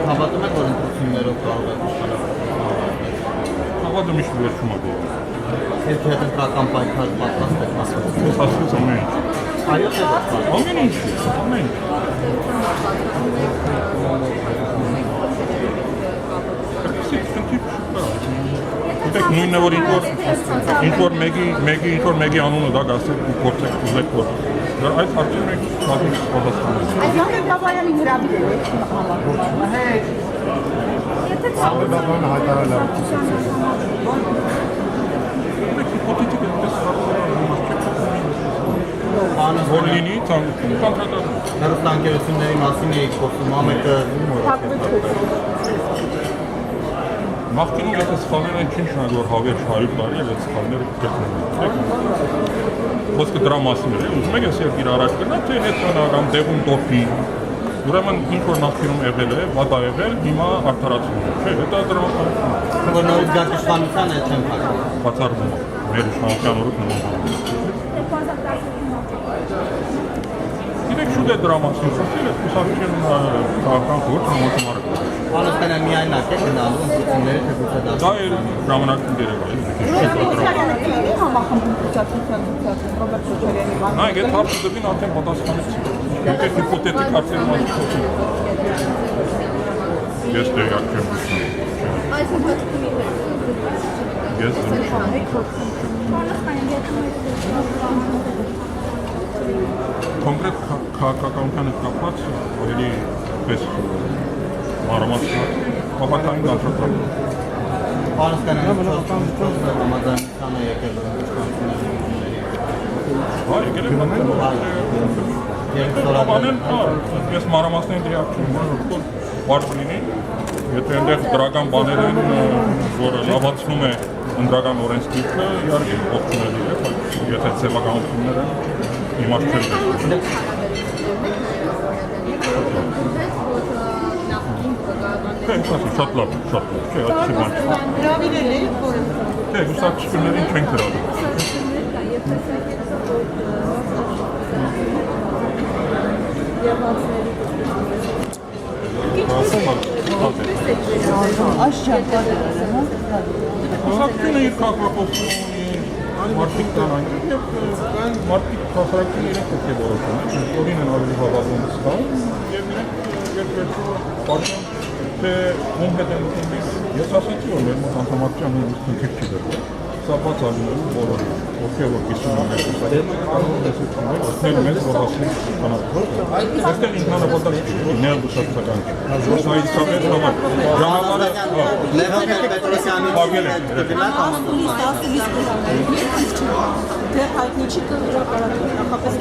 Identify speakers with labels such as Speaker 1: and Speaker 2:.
Speaker 1: Հավատում եք, որ ընտրություններով կարող է
Speaker 2: Հավատում իշտ վերջում է գողը։
Speaker 1: Եթե հետընտրական պայքար պատրաստ եք մասնակցել։
Speaker 2: Ես ասվեց ամեն ինչ։
Speaker 1: Այո, թե ոչ։
Speaker 2: Ամեն ինչ, ամեն ինչ։ Դեք նույնն է, որ ինչ-որ մեկի անունը դա գասեք ու փորձեք ուզեք որ այդ հարցին մենք բազմիցս պատասխանում ենք։
Speaker 3: Այս Գավայանի հրավիրել եք
Speaker 4: Սաղդաբանը հայտարարել է
Speaker 2: Հիպոթետիկ այդպես որ լինի ցանկություն կոնկրետացնում։
Speaker 1: Հեռուստաընկերությունների մասին էիք խոսում, ամեկը
Speaker 2: Նախկինում եթե սխալներ են չի նշանակի, որ հավերժ 100 տարի էլ այդ սխալները կգտնեն։ Խոսքը դրա մասին է, ուզում եք ես իր առաջ գնամ, թե հետ բնական դեղում տոփի։ Ուրեմն ինչ որ նախկինում եղել է, վատ ա եղել, հիմա արդարացում է։ Չէ, դա դրամատուրգիա է։
Speaker 1: որ նորից գա իշխանության էլ չեն փակում։
Speaker 2: Բացառվում է։ Մեր իշխանության օրոք նման։ Գիտեք շուտ է դրա մասին խոսել, կուսակցություն քաղաքական խորհուրդ համակարգը։
Speaker 1: Անըստանա միայնակ է գնալու ընտրությունները թե գուցե դա։
Speaker 2: Դա էլ ժամանակին դերևա է։ Նայեք, այդ հարցը դեպին արդեն պատասխանեցի։ Դուք հիպոթետիկ հարցերի մասին խոսում եք։ Ես տեղյակ չեմ գտնում։
Speaker 5: Այս հոդվածի
Speaker 2: Ես կոնկրետ քաղաքականության հետ կապված ավելի պես մանրամասն հավաքային կանտրակտը։
Speaker 1: Անըստանա համաձայնության է եկել իշխանությունների։
Speaker 2: Հա, եկել են ես մանրամասնային տեղյակ չեմ, որ բարձ լինի, եթե այնտեղ դրական բաներ են, որը լավացնում է ընդրական օրենսգիրքը, իհարկե ողջունելի է, եթե սեփականություններ են, իմաստ չեն։ Շատ լավ, չէ, այդպես բան չէ։
Speaker 3: Հրավիրել եք, որ
Speaker 2: Թե գուսակցություններին չենք հրավիրել։ Գուսակցությունը իր քաղաքականություն ունի, մարդիկ կան այնտեղ, մարդիկ հասարակությունը իրենք պետք է որոշեն, որին են ավելի հավատում ստանում, եւ իրենք վերջում թե ում հետ են ուտում ես ասացի, որ մեր մոտ անդամակցության նույնիսկ քնքիր չի դրվել։ Սա բաց ալինում բոլորին, ովքեր որ կիսում են մեր ուսակցությունները, կարող են դեսություններ, օգնել մեզ, որ հասնենք իշխանության։ Այստեղ ինքնանպատակ չի, նեղ ուսակցական չի։ Սա իսկապես համար ժամանակը
Speaker 1: Լևոն Պետրոսյանի գնաց
Speaker 3: դեռ հայտնի չի կհրապարակել նախապես